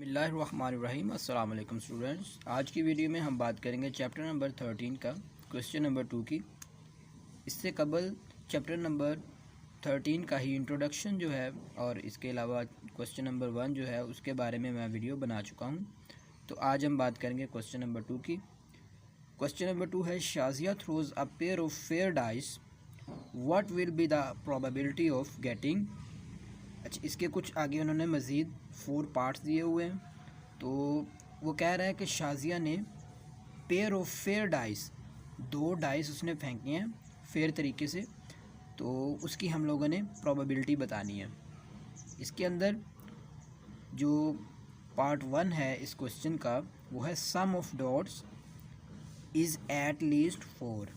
बिस्मिल्लाहिर्रहमानिर्रहीम। अस्सलाम वालेकुम स्टूडेंट्स। आज की वीडियो में हम बात करेंगे चैप्टर नंबर 13 का क्वेश्चन नंबर 2 की। इससे कबल चैप्टर नंबर 13 का ही इंट्रोडक्शन जो है और इसके अलावा क्वेश्चन नंबर 1 जो है उसके बारे में मैं वीडियो बना चुका हूं। तो आज हम बात करेंगे क्वेश्चन नंबर 2 की। क्वेश्चन नंबर 2 है Shazia throws a pair of fair dice, what will be the probability of getting. अच्छा, इसके कुछ आगे उन्होंने मज़ीद 4 पार्ट्स दिए हुए हैं। तो वो कह रहा है कि शाजिया ने pair of fair dice, 2 dice उसने फेंके हैं फेयर तरीके से, तो उसकी हम लोगों ने प्रोबेबिलिटी बतानी है। इसके अंदर जो पार्ट 1 है इस क्वेश्चन का वो है sum of dots is at least 4,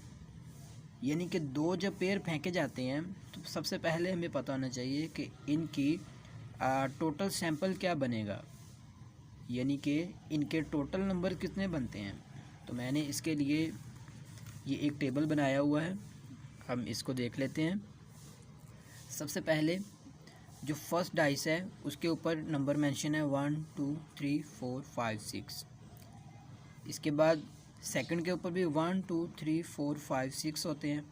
यानी कि 2 जब पेयर फेंके जाते हैं तो सबसे पहले हमें पता होना चाहिए कि इनकी टोटल सैंपल क्या बनेगा, यानी कि इनके टोटल नंबर कितने बनते हैं। तो मैंने इसके लिए ये एक टेबल बनाया हुआ है, हम इसको देख लेते हैं। सबसे पहले जो फर्स्ट डाइस है उसके ऊपर नंबर मेंशन है 1 2 3 4 5 6। इसके बाद सेकंड के ऊपर भी 1 2 3 4 5 6 होते हैं।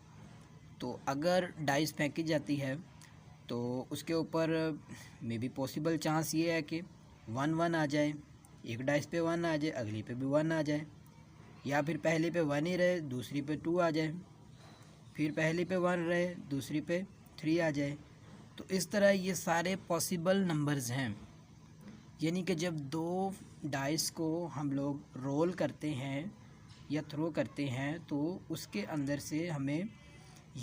तो अगर डाइस फेंकी जाती है तो उसके ऊपर मे बी पॉसिबल चांस ये है कि 1 1 आ जाए, एक डाइस पे 1 आ जाए, अगली पे भी 1 आ जाए, या फिर पहले पे 1 ही रहे दूसरी पे 2 आ जाए, फिर पहली पे 1 रहे दूसरी पे 3 आ जाए। तो इस तरह ये सारे पॉसिबल नंबर्स हैं। यानी कि जब 2 डाइस को हम लोग रोल करते हैं या थ्रो करते हैं तो उसके अंदर से हमें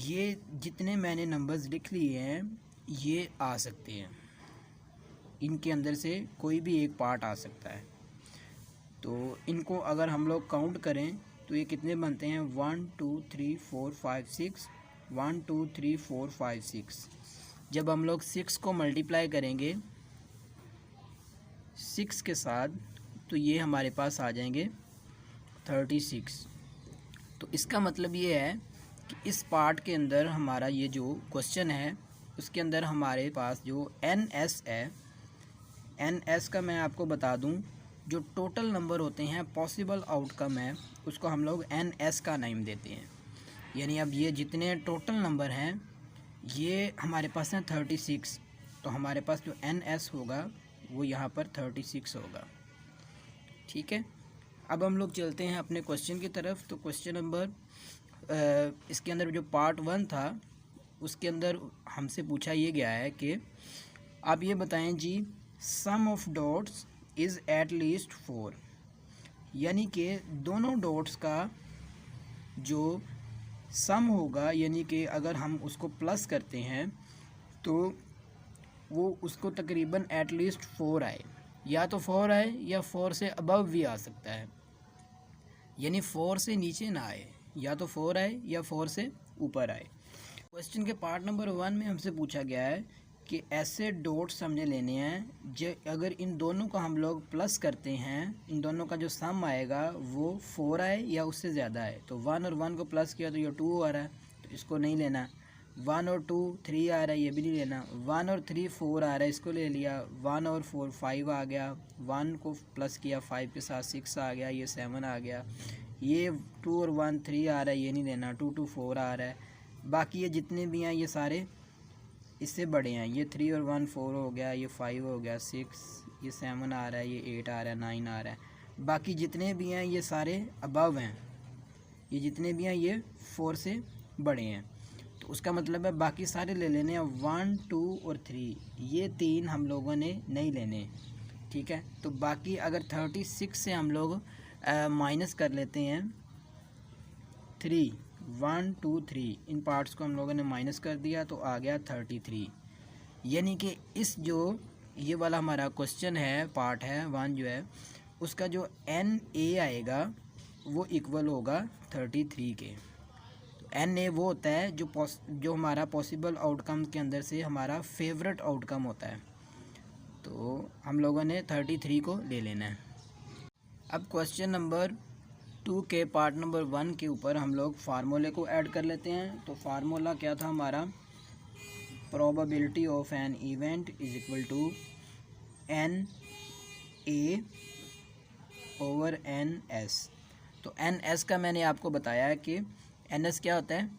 ये जितने मैंने नंबर्स लिख लिए हैं ये आ सकते हैं, इनके अंदर से कोई भी एक पार्ट आ सकता है। तो इनको अगर हम लोग काउंट करें तो ये कितने बनते हैं 1 2 3 4 5 6, 1 2 3 4 5 6। जब हम लोग 6 को मल्टीप्लाई करेंगे 6 के साथ तो ये हमारे पास आ जाएंगे 36। तो इसका मतलब ये है कि इस पार्ट के अंदर हमारा ये जो क्वेश्चन है उसके अंदर हमारे पास जो NS है, NS का मैं आपको बता दूं, जो टोटल नंबर होते हैं पॉसिबल आउटकम है उसको हम लोग NS का नाम देते हैं। यानी अब ये जितने टोटल नंबर हैं ये हमारे पास हैं 36, तो हमारे पास जो NS होगा वो यहाँ पर 36 होगा। ठीक है, अब हम लोग चलते हैं अपने क्वेश्चन की तरफ। तो क्वेश्चन नंबर इसके अंदर जो पार्ट 1 था उसके अंदर हमसे पूछा ये गया है कि आप ये बताएं जी sum of dots is at least 4, यानी कि दोनों डॉट्स का जो सम होगा, यानी कि अगर हम उसको प्लस करते हैं तो वो उसको तकरीबन एट लीस्ट 4 आए, या तो 4 आए या 4 से अबव भी आ सकता है, यानी 4 से नीचे ना आए, या तो 4 आए या 4 से ऊपर आए। क्वेश्चन के पार्ट नंबर 1 में हमसे पूछा गया है कि ऐसे डॉट्स हमने लेने हैं जो अगर इन दोनों का हम लोग प्लस करते हैं, इन दोनों का जो सम आएगा वो 4 आए या उससे ज़्यादा आए। तो 1 और 1 को प्लस किया तो ये 2 आ रहा है, तो इसको नहीं लेना। 1 और 2 3 आ रहा है, ये भी नहीं लेना। 1 और 3 4 आ रहा है, इसको ले लिया। 1 और 4 5 आ गया, 1 को प्लस किया 5 के साथ 6 आ गया, ये 7 आ गया। ये 2 और 1 3 आ रहा है, ये नहीं लेना। 2 2 4 आ रहा है। बाकी ये जितने भी हैं ये सारे इससे बड़े हैं, ये 3 और 1 4 हो गया, ये 5 हो गया, 6, ये 7 आ रहा है, ये 8 आ रहा है, 9 आ रहा है। बाकी जितने भी हैं ये सारे अबव हैं, ये जितने भी हैं ये 4 से बड़े हैं। तो उसका मतलब है बाकी सारे ले लेने हैं। 1 2 और 3, ये 3 हम लोगों ने नहीं लेने। ठीक है, तो बाकी अगर 36 से हम लोग माइनस कर लेते हैं 3, 1 2 3, इन पार्ट्स को हम लोगों ने माइनस कर दिया तो आ गया 33। यानी कि इस जो ये वाला हमारा क्वेश्चन है पार्ट है 1 जो है उसका जो NA आएगा वो इक्वल होगा 33 के। तो NA वो होता है जो हमारा पॉसिबल आउटकम के अंदर से हमारा फेवरेट आउटकम होता है। तो हम लोगों ने 33 को ले लेना है। अब क्वेश्चन नंबर 2 के पार्ट नंबर 1 के ऊपर हम लोग फार्मूले को ऐड कर लेते हैं। तो फार्मूला क्या था हमारा, probability of an event is equal to n A over N S. तो एन एस का मैंने आपको बताया कि एन एस क्या होता है।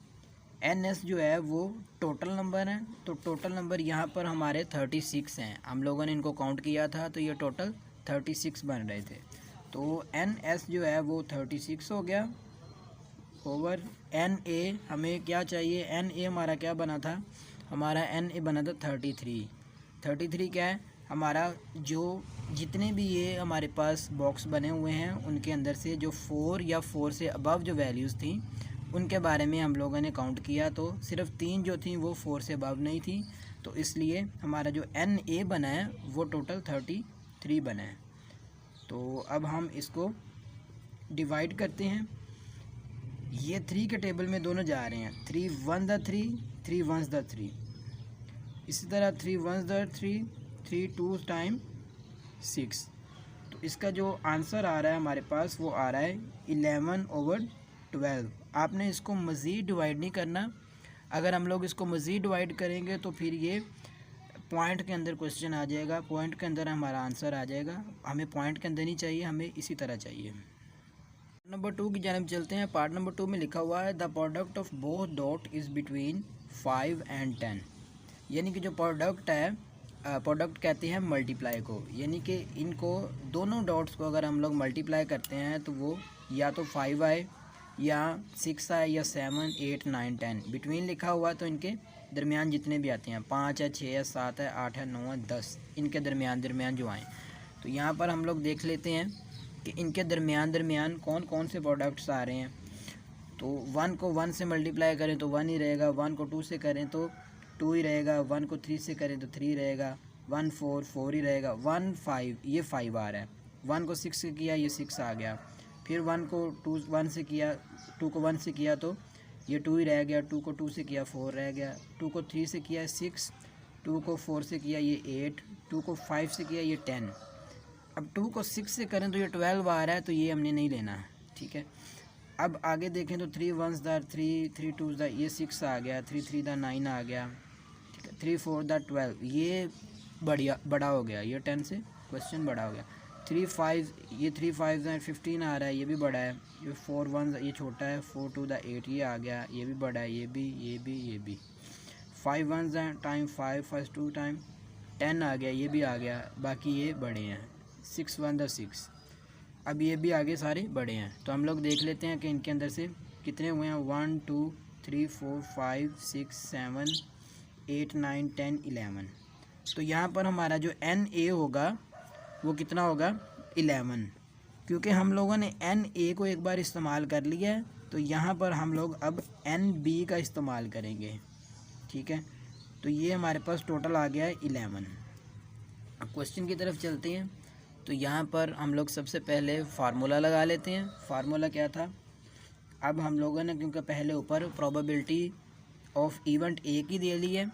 एन एस जो है वो टोटल नंबर है। तो टोटल नंबर यहाँ पर हमारे 36 हैं। हम लोगों ने इनको काउंट किया था तो ये टोटल 36 बन रहे थे। तो एन एस जो है वो 36 हो गया ओवर एन ए। हमें क्या चाहिए, एन ए हमारा क्या बना था, हमारा एन ए बना था 33। 33 क्या है हमारा, जो जितने भी ये हमारे पास बॉक्स बने हुए हैं उनके अंदर से जो 4 या 4 से अबव जो वैल्यूज़ थी उनके बारे में हम लोगों ने काउंट किया। तो सिर्फ 3 जो थी वो 4 से अबव नहीं थी। तो इसलिए हमारा जो एन ए बना है वो टोटल 33 बना है। तो अब हम इसको डिवाइड करते हैं। ये 3 के टेबल में दोनों जा रहे हैं, 3 1 द 3, 3 1 द 3। इसी तरह 3 1 द 3, 3 2 टाइम 6। तो इसका जो आंसर आ रहा है हमारे पास वो आ रहा है 11/12। आपने इसको मज़ीद डिवाइड नहीं करना। अगर हम लोग इसको मज़ीद डिवाइड करेंगे तो फिर ये पॉइंट के अंदर क्वेश्चन आ जाएगा, पॉइंट के अंदर हमारा आंसर आ जाएगा। हमें पॉइंट के अंदर नहीं चाहिए, हमें इसी तरह चाहिए। नंबर 2 की जानब चलते हैं। पार्ट नंबर 2 में लिखा हुआ है the product of both dot is between 5 and 10। यानी कि जो प्रोडक्ट है, प्रोडक्ट कहते हैं मल्टीप्लाई को, यानी कि इनको दोनों डॉट्स को अगर हम लोग मल्टीप्लाई करते हैं तो वो या तो 5 आए या 6 आए या 7 8 9 10। बिटवीन लिखा हुआ तो इनके दरमियान जितने भी आते हैं, 5 है 6 है 7 है 8 है 9 है 10, इनके दरमियान जो आए। तो यहाँ पर हम लोग देख लेते हैं कि इनके दरमियान कौन कौन से प्रोडक्ट्स आ रहे हैं। तो 1 को 1 से मल्टीप्लाई करें तो 1 ही रहेगा, 1 को 2 से करें तो 2 ही रहेगा, 1 को 3 से करें तो 3 रहेगा, 1 4 4 ही रहेगा, 1 5 ये 5 आ रहा है, 1 को 6 से किया ये 6 आ गया, फिर 1 को 2 1 से किया, 2 को 1 से किया तो ये 2 ही रह गया, 2 को 2 से किया 4 रह गया, 2 को 3 से किया 6, 2 को 4 से किया ये 8, 2 को 5 से किया ये 10। अब 2 को 6 से करें तो ये 12 आ रहा है, तो ये हमने नहीं लेना, ठीक है। अब आगे देखें तो 3 1 द 3, 3 2 द ये 6 आ गया, 3 3 द 9 आ गया, ठीक है, 3 4 द 12 ये बड़ा हो गया, ये 10 से क्वेश्चन बड़ा हो गया। 3 5 ये 3 5 द 15 आ रहा है, ये भी बड़ा है। ये 4 1 ये छोटा है, 4 2 द 8 ये आ गया, ये भी बड़ा है, ये भी 5 1 टाइम 5 फर्स्ट 2 टाइम 10 आ गया, ये भी आ गया, बाकी ये बड़े हैं, 6 1 द 6। अब ये भी आगे सारे बड़े हैं। तो हम लोग देख लेते हैं कि इनके अंदर से कितने हुए हैं। 1 2 3 4 5 6 7 8 9 10 11। तो यहाँ पर हमारा जो एन ए होगा वो कितना होगा 11, क्योंकि हम लोगों ने एन ए को एक बार इस्तेमाल कर लिया है। तो यहाँ पर हम लोग अब एन बी का इस्तेमाल करेंगे, ठीक है। तो ये हमारे पास टोटल आ गया है 11। अब क्वेश्चन की तरफ चलते हैं। तो यहाँ पर हम लोग सबसे पहले फार्मूला लगा लेते हैं। फार्मूला क्या था, अब हम लोगों ने क्योंकि पहले ऊपर प्रोबेबिलिटी ऑफ इवेंट ए की दे ली है,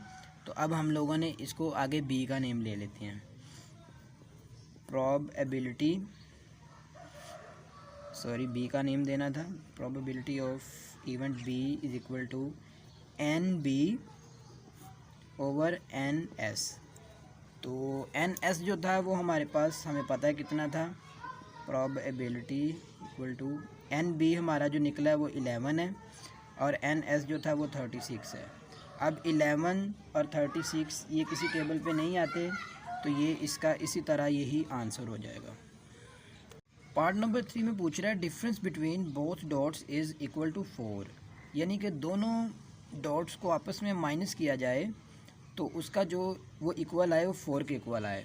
तो अब हम लोगों ने इसको आगे बी का नेम ले लेते हैं। बी का नेम देना था। Probability of event B is equal to N B over N S. तो एन एस जो था वो हमारे पास हमें पता है कितना था, probability equal to N B हमारा जो निकला है वो 11 है और एन एस जो था वो 36 है। अब 11 और 36 ये किसी टेबल पे नहीं आते, तो ये इसका इसी तरह यही आंसर हो जाएगा। पार्ट नंबर 3 में पूछ रहा है difference between both dots is equal to 4, यानी कि दोनों डॉट्स को आपस में माइनस किया जाए तो उसका जो वो इक्वल आए वो 4 के इक्वल आए।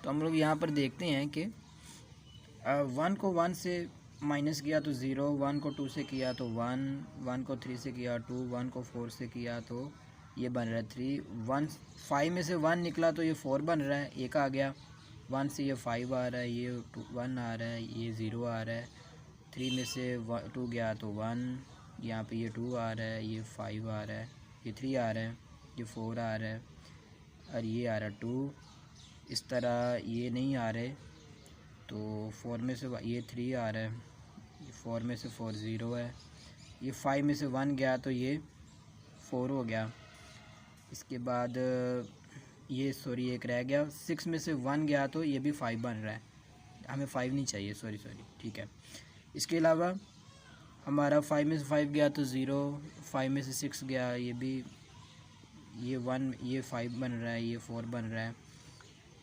तो हम लोग यहाँ पर देखते हैं कि 1 को 1 से माइनस किया तो 0, 1 को 2 से किया तो 1, 1 को 3 से किया 2, 1 को 4 से किया तो ये बन रहा है 3, 5 में से 1 निकला तो ये 4 बन रहा है, एक आ गया, 1 से ये 5 आ रहा है, ये 1 आ रहा है, ये 0 आ रहा है, 3 में से 2 गया तो 1, यहाँ पे ये 2 आ रहा है, ये 5 आ रहा है, ये 3 आ रहा है, ये 4 आ रहा है और ये आ रहा है 2। इस तरह ये नहीं आ रहे तो 4 में से ये 3 आ रहा है, ये 4 में से 4 0 है, ये 5 में से 1 गया तो ये 4 हो गया। इसके बाद ये एक रह गया, 6 में से 1 गया तो ये भी 5 बन रहा है। हमें 5 नहीं चाहिए, सॉरी ठीक है। इसके अलावा हमारा 5 में से 5 गया तो 0, 5 में से 6 गया, ये भी, ये 1, ये 5 बन रहा है, ये 4 बन रहा है,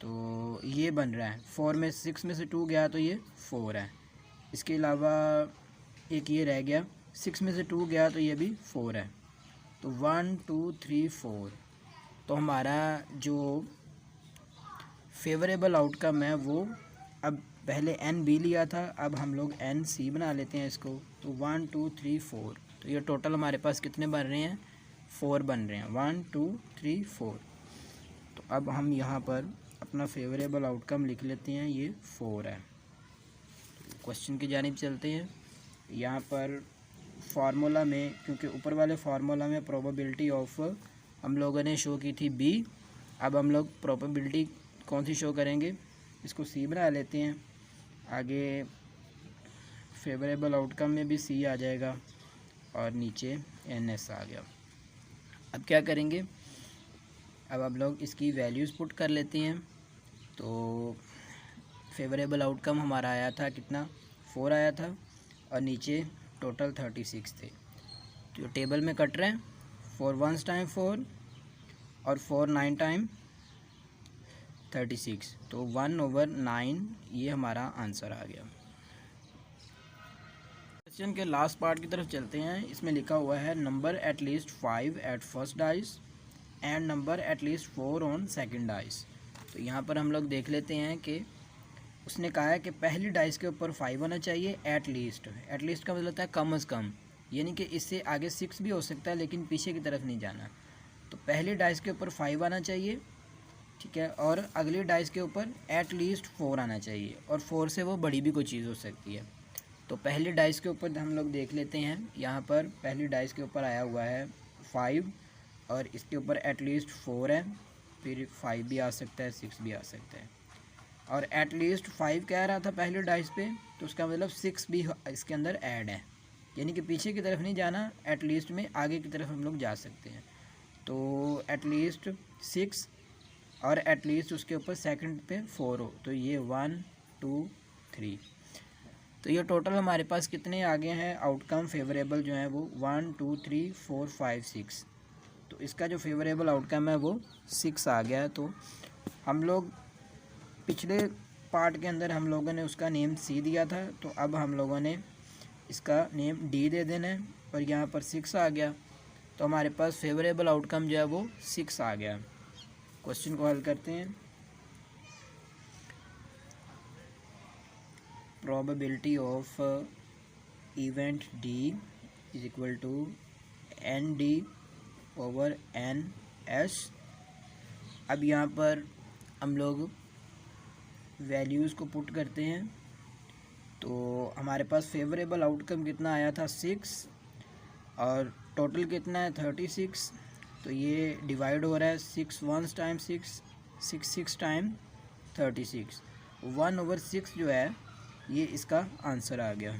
तो ये बन रहा है। 4 में 6 में से 2 गया तो ये 4 है। इसके अलावा एक ये रह गया, 6 में से 2 गया तो ये भी 4 है। तो 1 2 3 4। तो हमारा जो फेवरेबल आउटकम है वो, अब पहले एन बी लिया था, अब हम लोग एन सी बना लेते हैं इसको। तो 1 2 3 4। तो ये टोटल हमारे पास कितने बन रहे हैं, 4 बन रहे हैं, 1 2 3 4। तो अब हम यहाँ पर अपना फेवरेबल आउटकम लिख लेते हैं, ये 4 है। क्वेश्चन की जानिब चलते हैं। यहाँ पर फार्मूला में, क्योंकि ऊपर वाले फार्मूला में प्रोबेबिलिटी ऑफ हम लोगों ने शो की थी बी, अब हम लोग प्रोबेबिलिटी कौन सी शो करेंगे, इसको सी बना लेते हैं। आगे फेवरेबल आउटकम में भी सी आ जाएगा और नीचे एन एस आ गया। अब क्या करेंगे, अब हम लोग इसकी वैल्यूज़ पुट कर लेते हैं। तो फेवरेबल आउटकम हमारा आया था कितना, 4 आया था, और नीचे टोटल 36 थे। तो टेबल में कट रहे हैं, 4 1 टाइम 4 और 4 9 टाइम 36, तो 1/9 ये हमारा आंसर आ गया। क्वेश्चन के लास्ट पार्ट की तरफ चलते हैं। इसमें लिखा हुआ है number at least 5 at first dice and number eight least 4 on second dice. तो यहाँ पर हम लोग देख लेते हैं कि उसने कहा है कि पहली डाइस के ऊपर 5 होना चाहिए एट लीस्ट। एट लीस्ट का मतलब होता है कम अज़ कम, यानी कि इससे आगे 6 भी हो सकता है लेकिन पीछे की तरफ नहीं जाना। तो पहली डाइस के ऊपर 5 आना चाहिए, ठीक है, और अगली डाइस के ऊपर एट लीस्ट 4 आना चाहिए, और 4 से वो बड़ी भी कोई चीज़ हो सकती है। तो पहली डाइस के ऊपर हम लोग देख लेते हैं। यहाँ पर पहली डाइस के ऊपर आया हुआ है 5 और इसके ऊपर एट लीस्ट 4 है, फिर 5 भी आ सकता है, 6 भी आ सकता है, और एट लीस्ट 5 कह रहा था पहले डाइस पे, तो उसका मतलब 6 भी इसके अंदर ऐड है, यानी कि पीछे की तरफ नहीं जाना, एट लीस्ट में आगे की तरफ हम लोग जा सकते हैं। तो एट लीस्ट 6 और एट लीस्ट उसके ऊपर सेकंड पे 4 हो, तो ये 1 2 3। तो ये टोटल हमारे पास कितने आ गए हैं आउटकम फेवरेबल जो है वो 1 2 3 4 5 6। तो इसका जो फेवरेबल आउटकम है वो 6 आ गया है। तो हम लोग पिछले पार्ट के अंदर हम लोगों ने उसका नेम सी दिया था, तो अब हम लोगों ने इसका नेम डी दे देना है, और यहाँ पर 6 आ गया। तो हमारे पास फेवरेबल आउटकम जो है वो 6 आ गया। क्वेश्चन को हल करते हैं। Probability of event D is equal to N D over N S. अब यहाँ पर हम लोग वैल्यूज़ को पुट करते हैं। तो हमारे पास फेवरेबल आउटकम कितना आया था 6, और टोटल कितना है 36। तो ये डिवाइड हो रहा है 6 1 टाइम 6 6 6 टाइम 36, 1/6 जो है ये इसका आंसर आ गया।